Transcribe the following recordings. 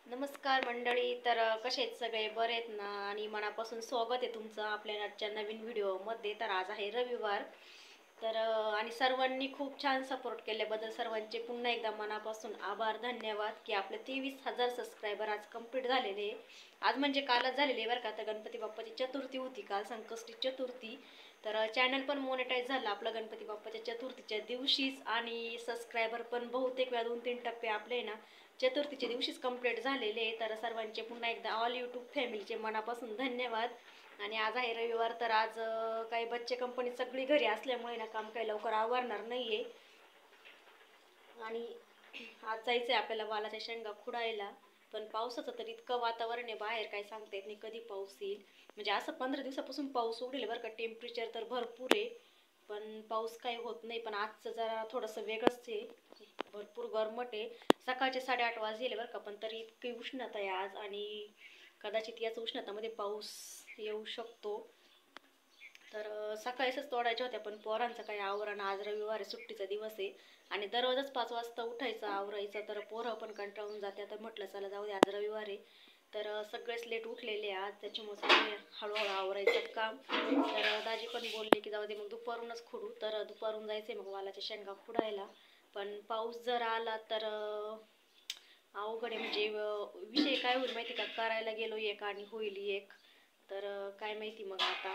नमस्कार मंडळी. तर कसे आहेत सगळे? बरे आहेत ना? आणि मनापासून स्वागत आहे तुमचं आपल्या आजच्या नवीन व्हिडिओमध्ये. तर आज आहे रविवार. तर आणि सर्वांनी खूप छान सपोर्ट केल्याबद्दल सर्वांचे पुन्हा एकदा मनापासून आभार, धन्यवाद. की आपले 23,000 सबस्क्रायबर आज कंप्लीट झालेले. आज म्हणजे कालच झालेले बरं का. तर गणपती बाप्पाची चतुर्थी होती काल, संकष्टी चतुर्थी. तर चॅनल पण मोनेटाईज झालं आपलं गणपती बाप्पाच्या चतुर्थीच्या दिवशीच. आणि सबस्क्रायबर पण बहुतेक वेळा 2-3 टप्पे आपले ना चतुर्थीच्या दिवशीच कंप्लीट झालेले. तर सर्वांचे पुन्हा एकदा ऑल यूट्यूब फॅमिलीचे मनापासून धन्यवाद. आणि आज आहे रविवार. तर आज काही बच्चे कंपनी सगळी घरी असल्यामुळे ना काम काही लवकर आवरणार नाहीये. आणि आज जायचं आहे आपल्याला वालाच्या शेंगा खुडायला. पण पावसाचं तर इतकं वातावरण आहे, बाहेर काही सांगता येत नाही कधी पाऊस येईल. म्हणजे असं 15 दिवसापासून पाऊस उघडेल बरं का. टेम्परेचर तर भरपूर आहे पण पाऊस काही होत नाही. पण आजचं जरा थोडंसं वेगळंच आहे, भरपूर गरमट आहे. सकाळचे 8:30 वाजले बरं का, पण तरी इतकी उष्णता आहे आज. आणि कदाचित याच उष्णतामध्ये पाऊस येऊ शकतो. तर सकाळीच तोडायच्या होत्या पण पोरांचं काही आवरण. आज रविवार आहे, सुट्टीचा दिवस आहे. आणि दररोजच 5 वाजता उठायचं आवरायचं. तर पोरं पण कंटाळून जाते. तर म्हटलं चला जाऊ दे, आज रविवार आहे. तर सगळेच लेट उठलेले आज, त्याच्यामुळे सगळे हळूहळू आवरायचं काम. तर दाजी पण बोलले की जाऊ दे मग दुपारूनच खुडू. तर दुपारून जायचंय मग वालाच्या शेंगा खुडायला. पण पाऊस जर आला तर अवघड आहे. म्हणजे विषय काय होईल माहिती का, करायला गेलो एक आणि होईल एक. तर काय माहिती मग आता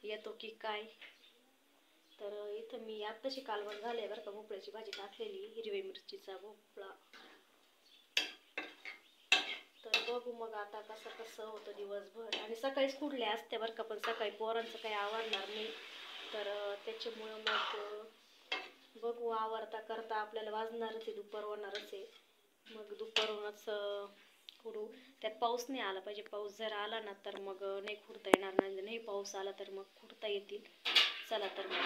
येतो की काय. तर इथं मी आत्ताशी कालवण झाले बरं का, भोपळ्याची भाजी टाकलेली, हिरवी मिरचीचा भोपळा. तर बघू मग आता कसं कसं होतं दिवसभर. आणि सकाळीच खुडले असते बरं का, पण सकाळी पोरांचं काही आवडणार नाही. तर त्याच्यामुळं मग बघू, आवरता करता आपल्याला वाजणारच आहे, दुपार होणारच आहे. मग दुपारूनच खुडू. त्यात पाऊस नाही आला पाहिजे. पाऊस जर आला ना तर मग नाही खुडता येणार. नाही पाऊस आला तर मग खुडता येतील. चला तर मग.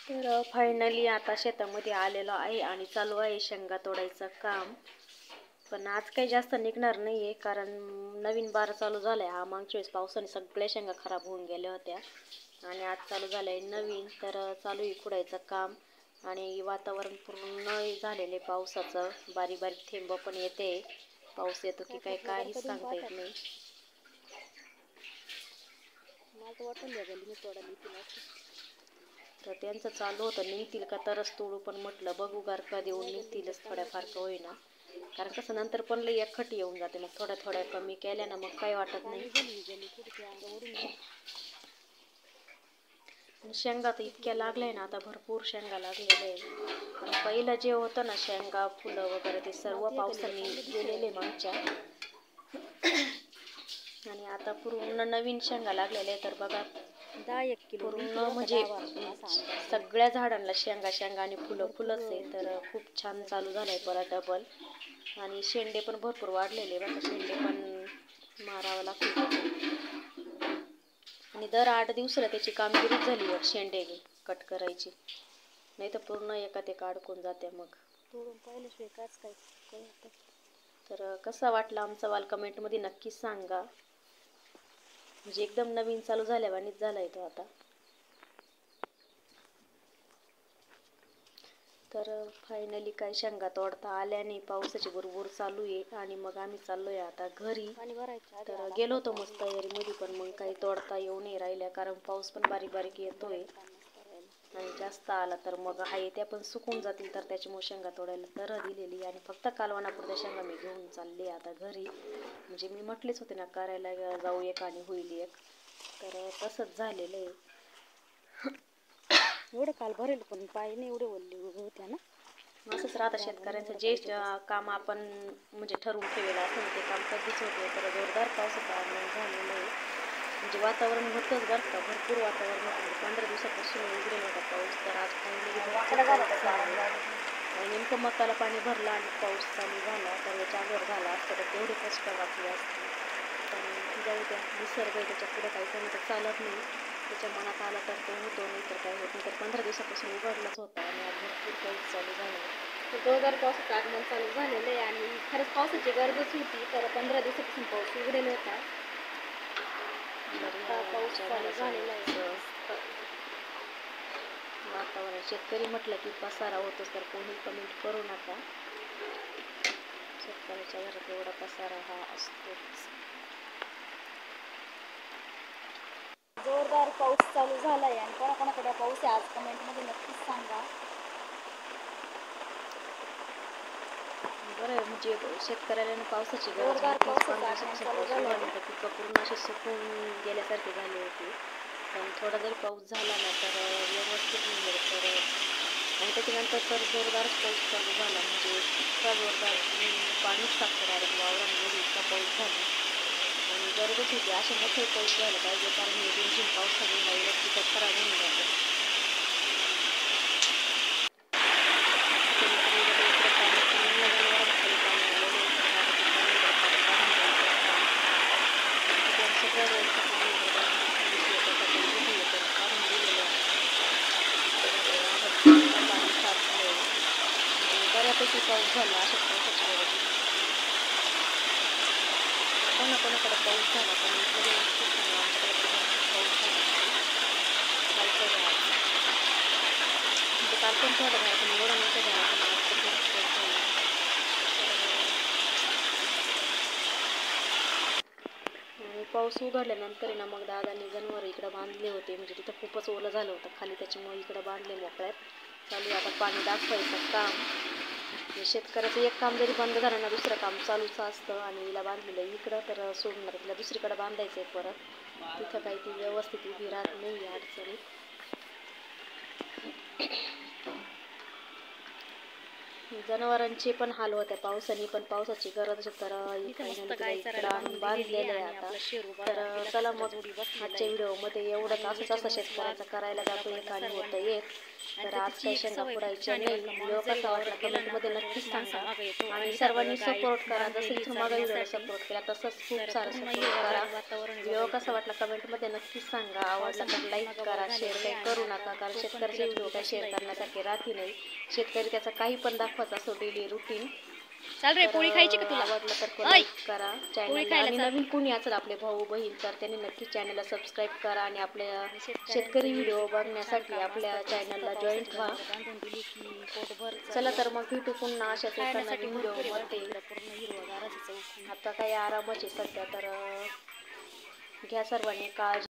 तर फायनली आता शेतामध्ये आलेलो आहे आणि चालू आहे शेंगा तोडायचं काम. पण आज काही जास्त निघणार नाही आहे, कारण नवीन बार चालू झाला आहे हा. मागच्या वेळेस पावसाने सगळ्या शेंगा खराब होऊन गेल्या होत्या आणि आज चालू झालं आहे नवीन. तर चालू आहे खुडायचं काम. आणि वातावरण पूर्ण झालेले पावसाचं, बारीक बारीक थेंब पण येते. पाऊस येतो की काय काहीच सांगता येत नाही. तर त्यांचं चालू होतं निघतील का तरच तोडू. पण म्हटलं बघू गारका देऊन निघतीलच थोड्याफार का होईना. कारण कसं नंतर पण लई एकखट येऊन जाते. मग थोड्या थोड्या कमी केल्या ना मग काही वाटत नाही. शेंगा तर इतक्या लागल्या ना आता, भरपूर शेंगा लागलेल्या आहे. पण पहिलं जे होतं ना शेंगा फुलं वगैरे ते सर्व पावसाने गेलेले मागच्या. आणि आता पूर्ण नवीन शेंगा लागलेल्या आहे. तर बघा पूर्ण म्हणजे सगळ्या झाडांना शेंगा शेंगा आणि फुलं फुलंच आहे. तर खूप छान चालू झालंय परत डबल. आणि शेंडे पण भरपूर वाढलेले बघा. शेंडे पण मारावं लागतं. आणि दर 8 दिवसाला त्याची कामगिरी झाली शेंडे कट करायची. नाही तर पूर्ण एकात एक अडकून जाते. मग तोडून पाहिल्याशिवाय काच काय कळतं. तर कसा वाटला आमचा वाल कमेंटमध्ये नक्कीच सांगा. म्हणजे एकदम नवीन चालू झाल्यावानीच झालाय तो आता. तर फायनली काय शेंगा तोडता आल्या नाही, पावसाची भरपूर चालू आहे. आणि मग आम्ही चाललोय आता घरी. तर गेलो होतो मस्त तयारीमध्ये, पण मग काही तोडता येऊ नाही राहिल्या, कारण पाऊस पण बारीक बारीक येतोय. आणि जास्त आला तर मग हाय त्या पण सुकून जातील. तर त्याच्यामुळे शेंगा तोडायला तर दिलेली. आणि फक्त कालवणापुरत्या शेंगा मी घेऊन चालले आता घरी. म्हणजे मी म्हटलेच होते ना करायला जाऊ एक आणि होईल एक. तर तसंच झालेलं आहे. एवढं काल भरेल पण पाय नाही एवढे ओल्ले होत्या ना. असंच राहतं शेतकऱ्यांचं. जे काम आपण म्हणजे ठरवून ठेवलेलं असतं ते काम कधीच होते. तर जोरदार पावसाचं आगमन झालेलं आहे. म्हणजे वातावरण होतंच बरं का, भरपूर वातावरण होतं. 15 दिवसापासून उघडेल होता पाऊस. तर आज फायनली आणि नेमकं मकाला पाणी भरलं आणि पाऊस चालू झाला. तर याच्या अगोदर झाला असतं तर तेवढे कष्ट वाचले असते. पण जाऊ द्या, निसर्ग आहे, त्याच्या पुढे काही कोणी तर चालत नाही. त्याच्या मनात आला तर तो होतो, नाही तर काय होत नाही. तर 15 दिवसापासून उघडलाच होता आणि आज भरपूर पाऊस चालू झाला. तर जोरदार पावसाचं आगमन चालू झालेलं आहे. आणि खरंच पावसाची गरजच होती. तर 15 दिवसापासून पाऊस उघडेल होता. पाऊस चालू झालेला आहे. वातावरण. शेतकरी म्हटलं की पसारा होतोच, तर कोणी कमेंट करू नका. शेतकऱ्याच्या घरात एवढा पसारा हा असतोच. जोरदार पाऊस चालू झालाय आणि कोणाकोणाकडे पाऊस आहे आज कमेंटमध्ये नक्कीच सांगा. बरं म्हणजे शेतकऱ्याला पावसाची गरज होती. 15 पाऊस उघडला पिकं पूर्ण असे सुकून गेल्यासारखे झाले होते. पण थोडा जरी पाऊस झाला ना तर व्यवस्थित निघेल. तर आणि त्याच्यानंतर तर जोरदारच पाऊस चालू झाला, म्हणजे इतका जोरदार पाणीच टाकतं डायरेक्ट वावरांमध्ये, इतका पाऊस झाला. आणि गरजच होती असे मोठे पाऊस झाला पाहिजे, कारण हे रिमझिम पावसाने लाईला पिकं खराब होऊन जातं. बऱ्यापैकी पाऊस झाला, अशाच पावसाची गरज होती. कोणाकोणाकडे पाऊस झाला पण इकडे नक्कीच सांगा. आमच्याकडे पण भरपूर पाऊस झाला कालचं म्हणजे काल पण थोडं झालं, पण एवढं नव्हतं झाला, पण आज तर भरपूर पाऊस झाला. आणि पाऊस उघडल्यानंतर ना मग दादांनी जनावर इकडं बांधले होते, म्हणजे तिथं खूपच ओलं झालं होतं खाली, त्याच्यामुळे इकडं बांधले मोकळ्यात. चालू आता पाणी दाखवायचं काम. शेतकऱ्याचं एक काम जरी बंद झालं ना दुसरं काम चालूच असतं. आणि हिला बांधलेलं इकडं तर सोडणार, तिला दुसरीकडे बांधायचं आहे परत. तिथं काही ती व्यवस्थित उभी राहत नाही अडचणीत. जनावरांचे पण हाल होत्या पावसाने, पण पावसाची गरज तर इकडं आणून बांधलेलं आहे आता. तर चला मग आजच्या व्हिडिओमध्ये एवढंच. असं शेतकऱ्याचं करायला जातो एक आणि होतं एक. तर आज काही शेंगा फोडायच्या नाही. व्हिडिओ कसा वाटला कमेंटमध्ये नक्कीच सांगा. आणि सर्वांनी सपोर्ट करा, जसं इथं मागं व्हिडिओला सपोर्ट केला तसंच खूप सारं सपोर्ट करा. व्हिडिओ कसा वाटला कमेंटमध्ये नक्कीच सांगा. आवडला तर लाईक करा, शेअर काही करू नका, कारण शेतकऱ्याचे व्हिडिओ काही शेअर करण्यासारखे राहते नाही. शेतकरी त्याचा काही पण दाखवत असतो डेली रुटीन. चाल रे, पोळी खायची का तुला? आवडलं तर लाईक करा चॅनलला. आणि नवीन कोणी असेल आपले भाऊ बहीण तर त्यांनी नक्की चॅनलला सबस्क्राईब करा आणि आपल्या शेतकरी व्हिडिओ बघण्यासाठी आपल्या चॅनलला जॉईंट व्हा. चला तर मग भेटू पुन्हा अशाच एका नवीन व्हिडिओमध्ये. आता काही आरामच आहे सध्या, तर घ्या सर्वांनी काळजी.